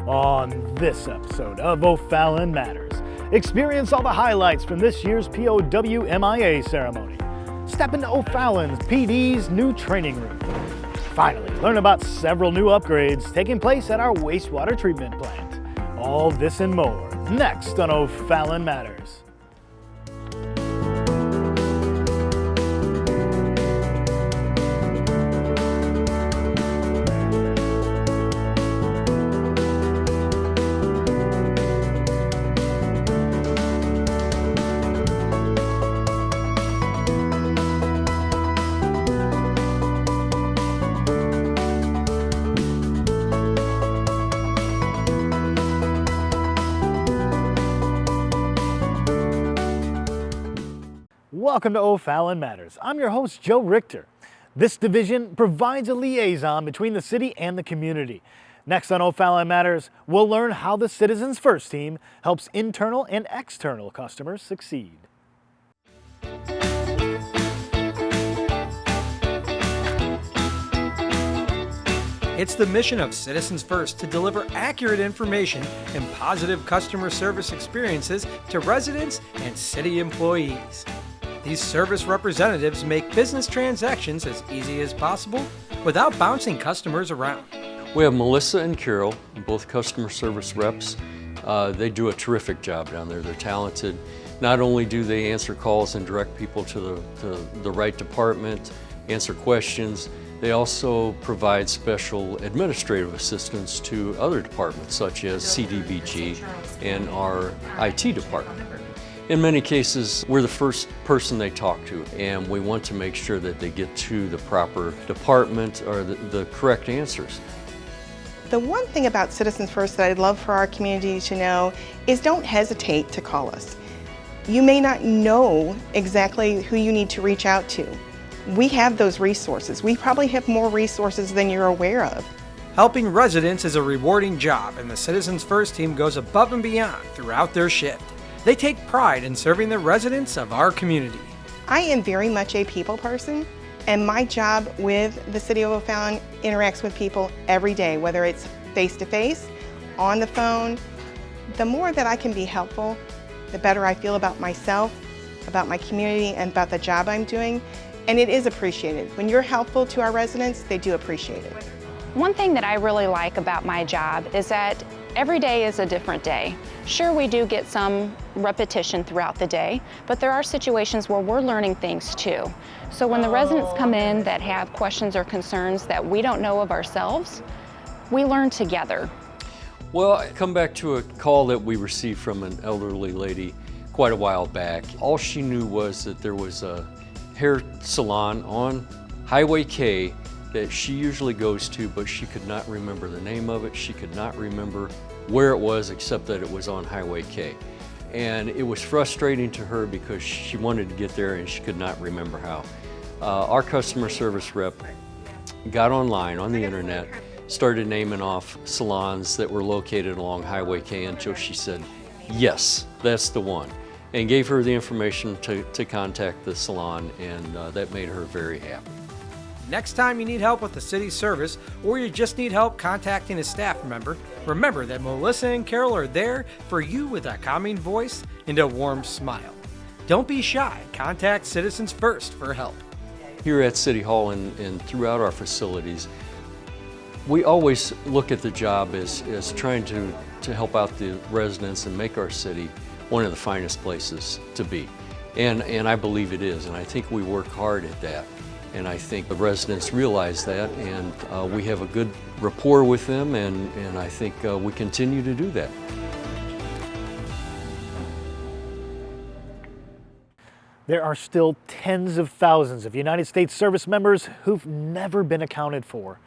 On this episode of O'Fallon Matters, experience all the highlights from this year's POW MIA ceremony. Step into O'Fallon's PD's new training room. Finally, learn about several new upgrades taking place at our wastewater treatment plant. All this and more next on O'Fallon Matters. Welcome to O'Fallon Matters. I'm your host, Joe Richter. This division provides a liaison between the city and the community. Next on O'Fallon Matters, we'll learn how the Citizens First team helps internal and external customers succeed. It's the mission of Citizens First to deliver accurate information and positive customer service experiences to residents and city employees. These service representatives make business transactions as easy as possible without bouncing customers around. We have Melissa and Carol, both customer service reps. They do a terrific job down there. They're talented. Not only do they answer calls and direct people to the right department, answer questions, they also provide special administrative assistance to other departments such as CDBG and our IT department. In many cases, we're the first person they talk to, and we want to make sure that they get to the proper department or the correct answers. The one thing about Citizens First that I'd love for our community to know is don't hesitate to call us. You may not know exactly who you need to reach out to. We have those resources. We probably have more resources than you're aware of. Helping residents is a rewarding job, and the Citizens First team goes above and beyond throughout their shift. They take pride in serving the residents of our community. I am very much a people person, and my job with the City of O'Fallon interacts with people every day, whether it's face-to-face, on the phone. The more that I can be helpful, the better I feel about myself, about my community, and about the job I'm doing, and it is appreciated. When you're helpful to our residents, they do appreciate it. One thing that I really like about my job is that every day is a different day. Sure, we do get some repetition throughout the day, but there are situations where we're learning things too. So when the residents come in that have questions or concerns that we don't know of ourselves, we learn together. Well, I come back to a call that we received from an elderly lady quite a while back. All she knew was that there was a hair salon on Highway K that she usually goes to, but she could not remember the name of it. She could not remember where it was, except that it was on Highway K. And it was frustrating to her because she wanted to get there and she could not remember how. Our customer service rep got online on the internet, started naming off salons that were located along Highway K until she said, yes, that's the one, and gave her the information to contact the salon, and that made her very happy. Next time you need help with the city service, or you just need help contacting a staff member, remember that Melissa and Carol are there for you with a calming voice and a warm smile. Don't be shy. Contact Citizens First for help. Here at City Hall and throughout our facilities, we always look at the job as trying to help out the residents and make our city one of the finest places to be. And I believe it is, and I think we work hard at that. And I think the residents realize that, and we have a good rapport with them, and I think we continue to do that. There are still tens of thousands of United States service members who've never been accounted for.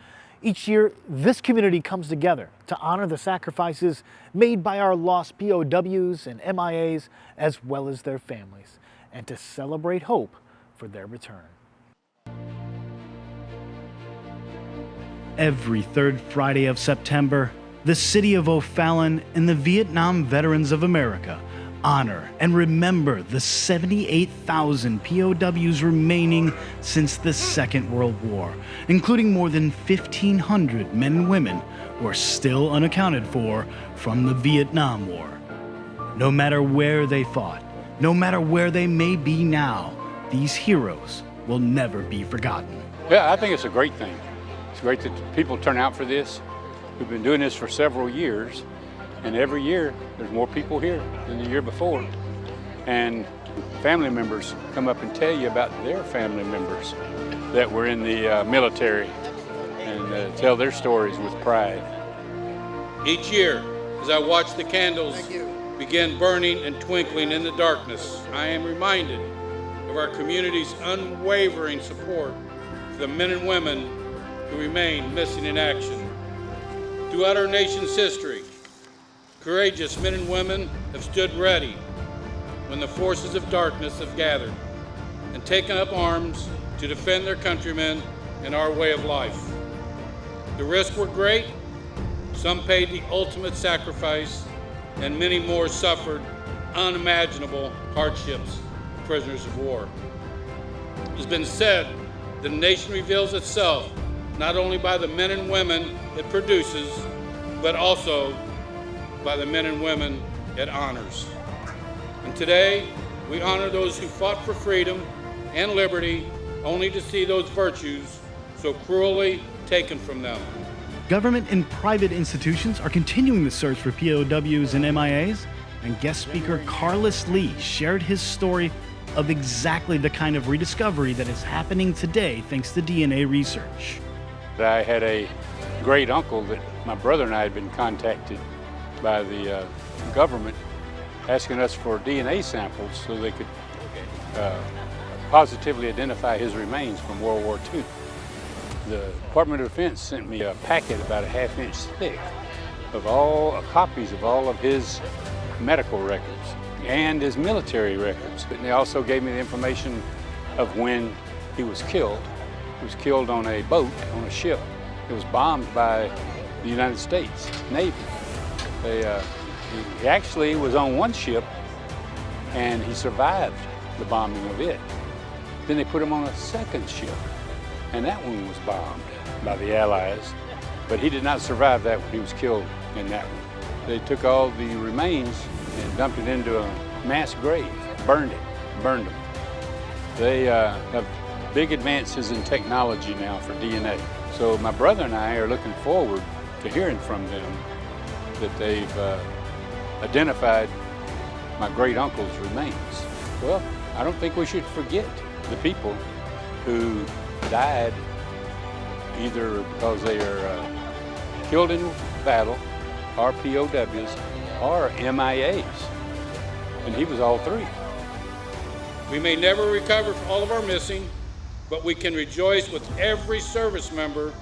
Each year, this community comes together to honor the sacrifices made by our lost POWs and MIAs, as well as their families, and to celebrate hope for their return. Every third Friday of September, the City of O'Fallon and the Vietnam Veterans of America honor and remember the 78,000 POWs remaining since the Second World War, including more than 1,500 men and women who are still unaccounted for from the Vietnam War. No matter where they fought, no matter where they may be now, these heroes will never be forgotten. Yeah, I think it's a great thing. It's great that people turn out for this. We've been doing this for several years, and every year there's more people here than the year before. And family members come up and tell you about their family members that were in the military and tell their stories with pride. Each year, as I watch the candles begin burning and twinkling in the darkness, I am reminded of our community's unwavering support for the men and women who remain missing in action. Throughout our nation's history, courageous men and women have stood ready when the forces of darkness have gathered and taken up arms to defend their countrymen and our way of life. The risks were great, some paid the ultimate sacrifice, and many more suffered unimaginable hardships, prisoners of war. It has been said that a nation reveals itself not only by the men and women it produces, but also by the men and women it honors. And today, we honor those who fought for freedom and liberty, only to see those virtues so cruelly taken from them. Government and private institutions are continuing the search for POWs and MIAs, and guest speaker Carlos Lee shared his story of exactly the kind of rediscovery that is happening today thanks to DNA research. I had a great uncle that my brother and I had been contacted by the government asking us for DNA samples so they could positively identify his remains from World War II. The Department of Defense sent me a packet about a half-inch thick of all copies of all of his medical records and his military records. And they also gave me the information of when he was killed. He was killed on a boat, on a ship. It was bombed by the United States Navy. He actually was on one ship and he survived the bombing of it. Then they put him on a second ship and that one was bombed by the Allies, but he did not survive that one. He was killed in that one. They took all the remains and dumped it into a mass grave, burned them. They have big advances in technology now for DNA. So my brother and I are looking forward to hearing from them that they've identified my great uncle's remains. Well, I don't think we should forget the people who died either because they are killed in battle, or POWs, or MIAs. And he was all three. We may never recover from all of our missing, but we can rejoice with every service member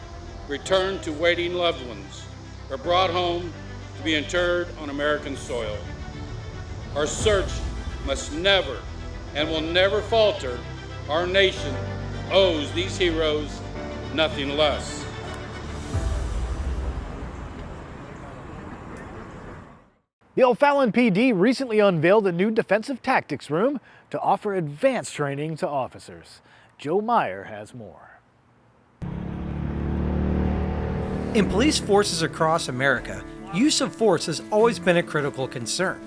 returned to waiting loved ones or brought home to be interred on American soil. Our search must never and will never falter. Our nation owes these heroes nothing less. The O'Fallon PD recently unveiled a new defensive tactics room to offer advanced training to officers. Joe Meyer has more. In police forces across America, use of force has always been a critical concern.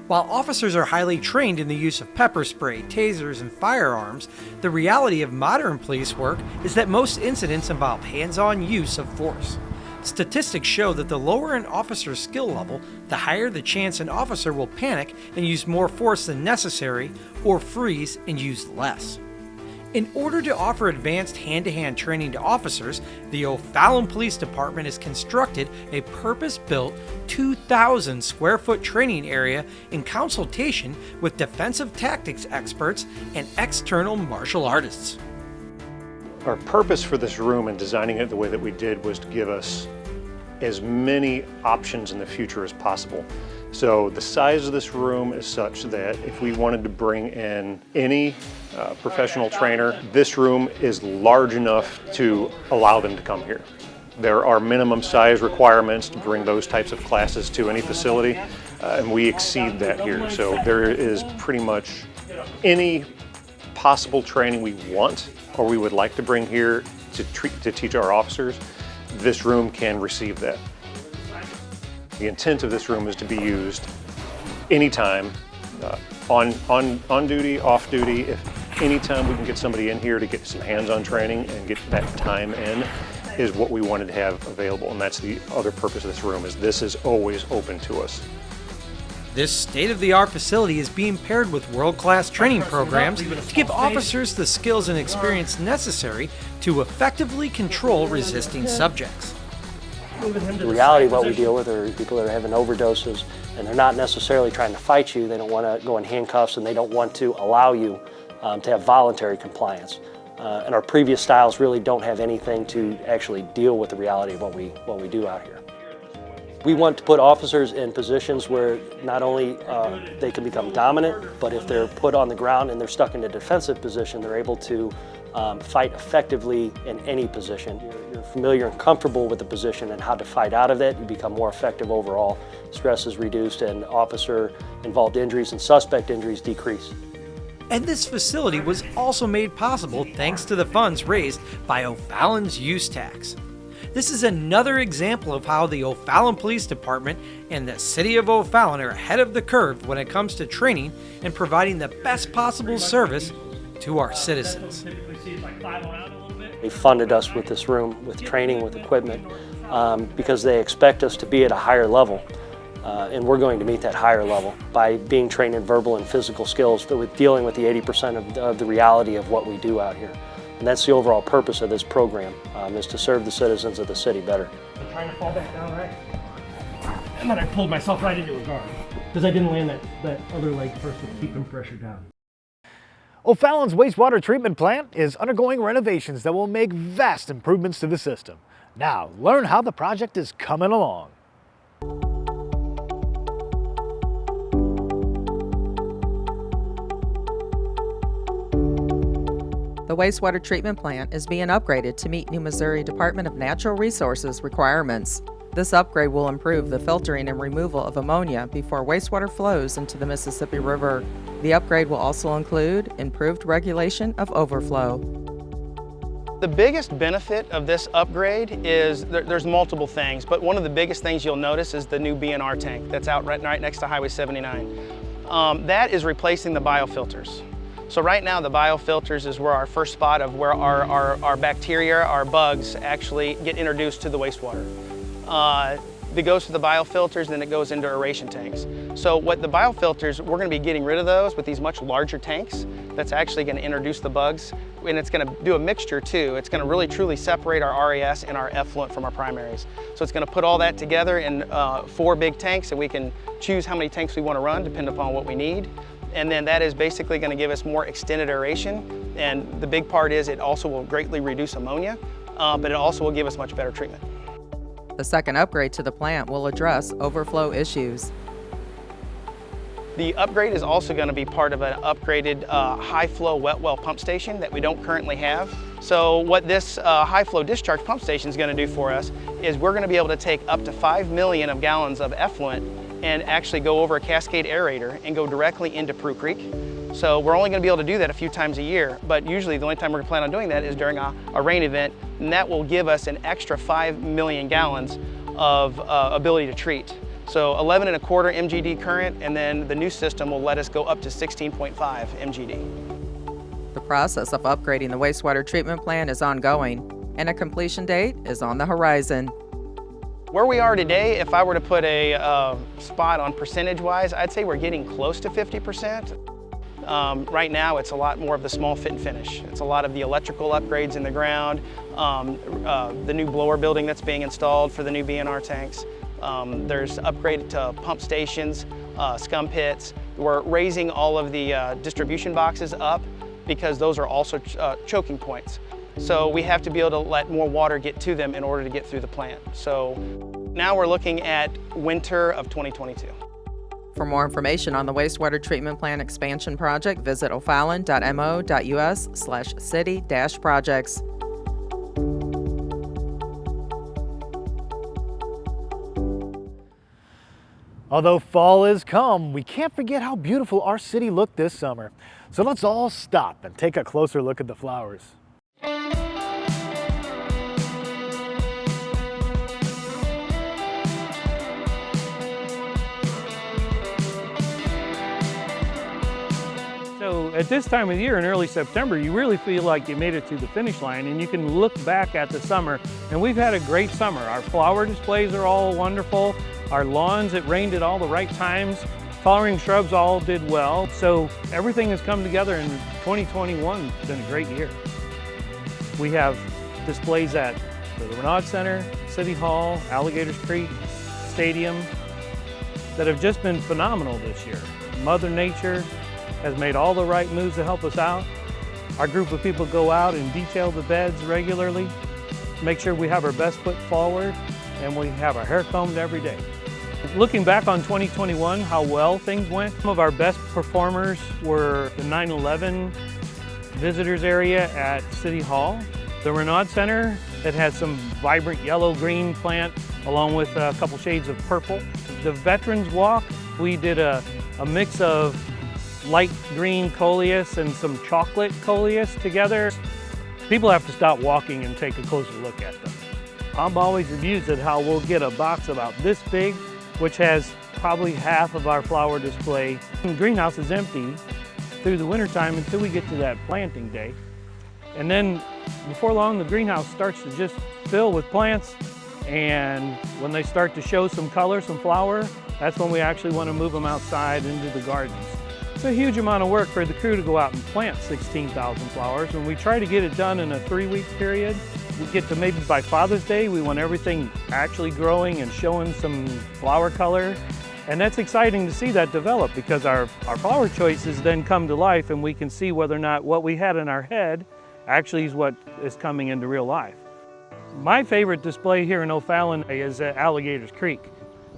While officers are highly trained in the use of pepper spray, tasers, and firearms, the reality of modern police work is that most incidents involve hands-on use of force. Statistics show that the lower an officer's skill level, the higher the chance an officer will panic and use more force than necessary, or freeze and use less. In order to offer advanced hand-to-hand training to officers, the O'Fallon Police Department has constructed a purpose-built 2,000 square foot training area in consultation with defensive tactics experts and external martial artists. Our purpose for this room and designing it the way that we did was to give us as many options in the future as possible. So the size of this room is such that if we wanted to bring in any professional trainer, this room is large enough to allow them to come here. There are minimum size requirements to bring those types of classes to any facility, and we exceed that here. So there is pretty much any possible training we want or we would like to bring here to teach our officers. This room can receive that. The intent of this room is to be used anytime, on duty, off duty. If anytime we can get somebody in here to get some hands-on training and get that time in, is what we wanted to have available. And that's the other purpose of this room, is this is always open to us. This state-of-the-art facility is being paired with world-class training programs to give officers the skills and experience necessary to effectively control resisting subjects. The reality of what we deal with are people that are having overdoses, and they're not necessarily trying to fight you. They don't want to go in handcuffs, and they don't want to allow you to have voluntary compliance. And our previous styles really don't have anything to actually deal with the reality of what we do out here. We want to put officers in positions where not only they can become dominant, but if they're put on the ground and they're stuck in a defensive position, they're able to fight effectively in any position. You're familiar and comfortable with the position and how to fight out of it. You become more effective overall. Stress is reduced, and officer-involved injuries and suspect injuries decrease. And this facility was also made possible thanks to the funds raised by O'Fallon's use tax. This is another example of how the O'Fallon Police Department and the City of O'Fallon are ahead of the curve when it comes to training and providing the best possible service to our citizens. They funded us with this room, with training, with equipment, because they expect us to be at a higher level. And we're going to meet that higher level by being trained in verbal and physical skills, with dealing with the 80% of the reality of what we do out here. And that's the overall purpose of this program, is to serve the citizens of the city better. I'm trying to fall back down, right? And then I pulled myself right into a guard because I didn't land that other leg first with keeping pressure down. O'Fallon's wastewater treatment plant is undergoing renovations that will make vast improvements to the system. Now, learn how the project is coming along. The wastewater treatment plant is being upgraded to meet New Missouri Department of Natural Resources requirements. This upgrade will improve the filtering and removal of ammonia before wastewater flows into the Mississippi River. The upgrade will also include improved regulation of overflow. The biggest benefit of this upgrade is there's multiple things, but one of the biggest things you'll notice is the new BNR tank that's out right next to Highway 79. That is replacing the biofilters. So right now the biofilters is where our first spot of where our bacteria, our bugs actually get introduced to the wastewater. It goes to the biofilters, then it goes into aeration tanks. So what the biofilters, we're going to be getting rid of those with these much larger tanks. That's actually going to introduce the bugs, and it's going to do a mixture too. It's going to really truly separate our RAS and our effluent from our primaries. So it's going to put all that together in 4 big tanks, and we can choose how many tanks we want to run depending upon what we need. And then that is basically going to give us more extended aeration. And the big part is it also will greatly reduce ammonia, but it also will give us much better treatment. The second upgrade to the plant will address overflow issues. The upgrade is also going to be part of an upgraded high-flow wet well pump station that we don't currently have. So what this high-flow discharge pump station is going to do for us is we're going to be able to take up to 5 million of gallons of effluent and actually go over a cascade aerator and go directly into Prue Creek. So we're only going to be able to do that a few times a year, but usually the only time we're going to plan on doing that is during a rain event, and that will give us an extra 5 million gallons of ability to treat. So 11.25 MGD current, and then the new system will let us go up to 16.5 MGD. The process of upgrading the wastewater treatment plant is ongoing, and a completion date is on the horizon. Where we are today, if I were to put a spot on percentage-wise, I'd say we're getting close to 50%. Right now, it's a lot more of the small fit and finish. It's a lot of the electrical upgrades in the ground, the new blower building that's being installed for the new BNR tanks. There's upgrade to pump stations, scum pits. We're raising all of the distribution boxes up because those are also choking points. So we have to be able to let more water get to them in order to get through the plant. So now we're looking at winter of 2022. For more information on the wastewater treatment plant expansion project, visit ofallon.mo.us/city-projects. Although fall is come, we can't forget how beautiful our city looked this summer. So let's all stop and take a closer look at the flowers. At this time of the year in early September, you really feel like you made it to the finish line, and you can look back at the summer, and we've had a great summer. Our flower displays are all wonderful. Our lawns, it rained at all the right times. Flowering shrubs all did well. So everything has come together, and 2021 has been a great year. We have displays at the Renaud Center, City Hall, Alligators Creek, Stadium that have just been phenomenal this year. Mother Nature has made all the right moves to help us out. Our group of people go out and detail the beds regularly, make sure we have our best foot forward, and we have our hair combed every day. Looking back on 2021, how well things went, some of our best performers were the 9/11 visitors area at City Hall, the Renaud Center that had some vibrant yellow-green plant along with a couple shades of purple. The Veterans Walk, we did a mix of light green coleus and some chocolate coleus together. People have to stop walking and take a closer look at them. I'm always amused at how we'll get a box about this big, which has probably half of our flower display. The greenhouse is empty through the wintertime until we get to that planting day. And then before long, the greenhouse starts to just fill with plants. And when they start to show some color, some flower, that's when we actually want to move them outside into the gardens. It's a huge amount of work for the crew to go out and plant 16,000 flowers. When we try to get it done in a 3-week period, we get to maybe by Father's Day, we want everything actually growing and showing some flower color. And that's exciting to see that develop because our flower choices then come to life and we can see whether or not what we had in our head actually is what is coming into real life. My favorite display here in O'Fallon is at Alligators Creek.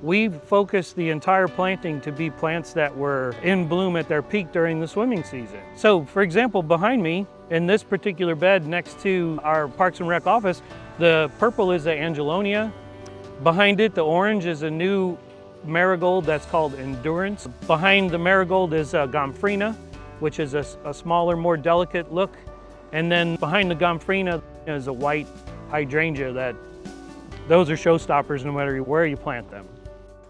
We've focused the entire planting to be plants that were in bloom at their peak during the swimming season. So for example, behind me in this particular bed next to our Parks and Rec office, the purple is the Angelonia. Behind it, the orange is a new marigold that's called Endurance. Behind the marigold is Gomphrena, which is a smaller, more delicate look. And then behind the Gomphrena is a white hydrangea those are showstoppers no matter where you plant them.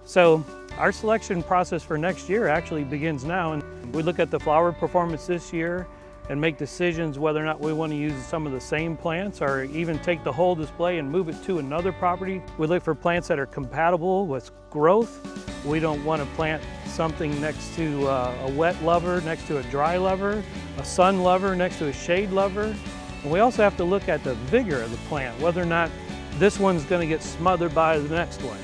So our selection process for next year actually begins now, and we look at the flower performance this year and make decisions whether or not we want to use some of the same plants or even take the whole display and move it to another property. We look for plants that are compatible with growth. We don't want to plant something next to a wet lover, next to a dry lover, a sun lover next to a shade lover. And we also have to look at the vigor of the plant, whether or not this one's going to get smothered by the next one.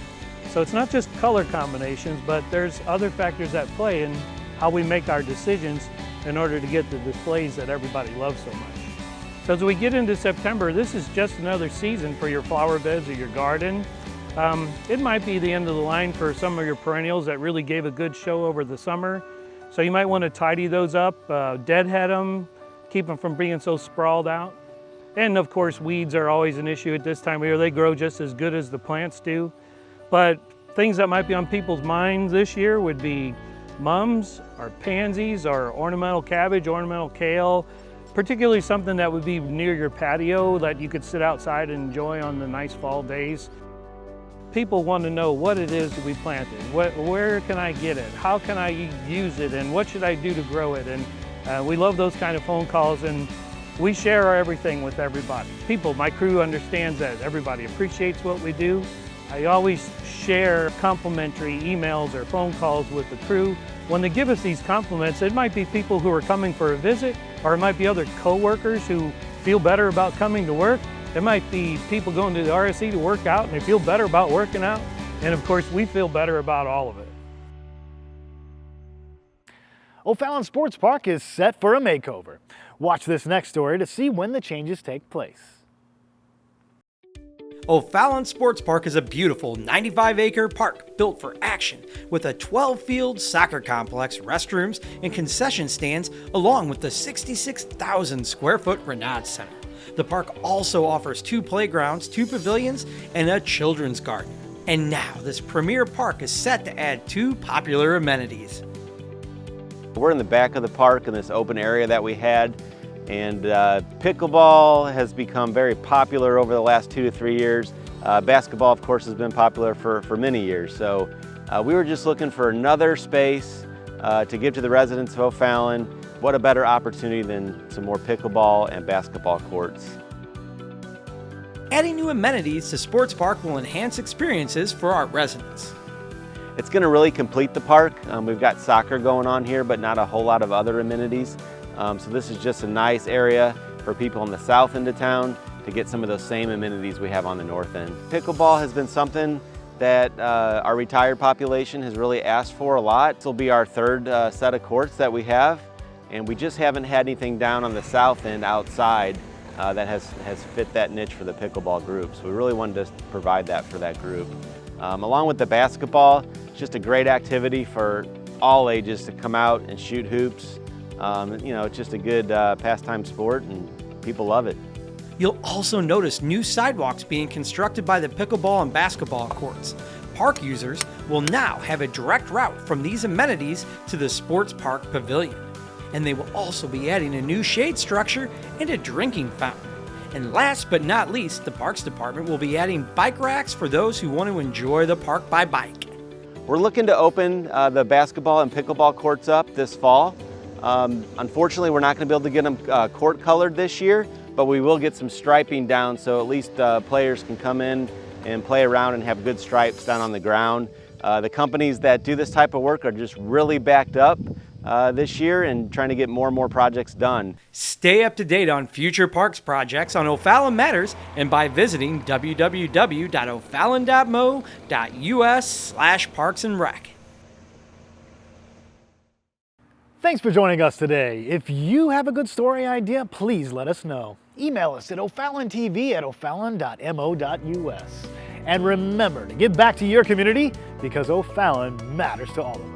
So it's not just color combinations, but there's other factors at play in how we make our decisions in order to get the displays that everybody loves so much. So as we get into September, this is just another season for your flower beds or your garden. It might be the end of the line for some of your perennials that really gave a good show over the summer. So you might want to tidy those up, deadhead them, keep them from being so sprawled out. And of course, weeds are always an issue at this time of year. They grow just as good as the plants do. But things that might be on people's minds this year would be mums or pansies or ornamental cabbage, ornamental kale, particularly something that would be near your patio that you could sit outside and enjoy on the nice fall days. People want to know what it is that we planted. Where can I get it? How can I use it? And what should I do to grow it? And we love those kind of phone calls, and we share our everything with everybody. My crew understands that everybody appreciates what we do. I always share complimentary emails or phone calls with the crew. When they give us these compliments, it might be people who are coming for a visit, or it might be other co-workers who feel better about coming to work. It might be people going to the RSC to work out and they feel better about working out. And of course, we feel better about all of it. O'Fallon Sports Park is set for a makeover. Watch this next story to see when the changes take place. O'Fallon Sports Park is a beautiful 95-acre park built for action with a 12-field soccer complex, restrooms, and concession stands, along with the 66,000 square foot Renaud Center. The park also offers 2 playgrounds, 2 pavilions, and a children's garden. And now this premier park is set to add 2 popular amenities. We're in the back of the park in this open area that we had, and pickleball has become very popular over the last 2 to 3 years. Basketball, of course, has been popular for many years. So we were just looking for another space to give to the residents of O'Fallon what a better opportunity than some more pickleball and basketball courts. Adding new amenities to Sports Park will enhance experiences for our residents. It's going to really complete the park. We've got soccer going on here, but not a whole lot of other amenities. So this is just a nice area for people on the south end of town to get some of those same amenities we have on the north end. Pickleball has been something that our retired population has really asked for a lot. This will be our third set of courts that we have, and we just haven't had anything down on the south end outside that has fit that niche for the pickleball group. So we really wanted to provide that for that group. Along with the basketball, it's just a great activity for all ages to come out and shoot hoops. You know, it's just a good pastime sport and people love it. You'll also notice new sidewalks being constructed by the pickleball and basketball courts. Park users will now have a direct route from these amenities to the Sports Park Pavilion. And they will also be adding a new shade structure and a drinking fountain. And last but not least, the Parks Department will be adding bike racks for those who want to enjoy the park by bike. We're looking to open the basketball and pickleball courts up this fall. Unfortunately, we're not going to be able to get them court colored this year, but we will get some striping down so at least players can come in and play around and have good stripes down on the ground. The companies that do this type of work are just really backed up this year and trying to get more and more projects done. Stay up to date on future parks projects on O'Fallon Matters and by visiting www.o'fallon.mo.us/parksandrec. Thanks for joining us today. If you have a good story idea, please let us know. Email us at OFallonTV@o'fallon.mo.us. And remember to give back to your community because O'Fallon matters to all of us.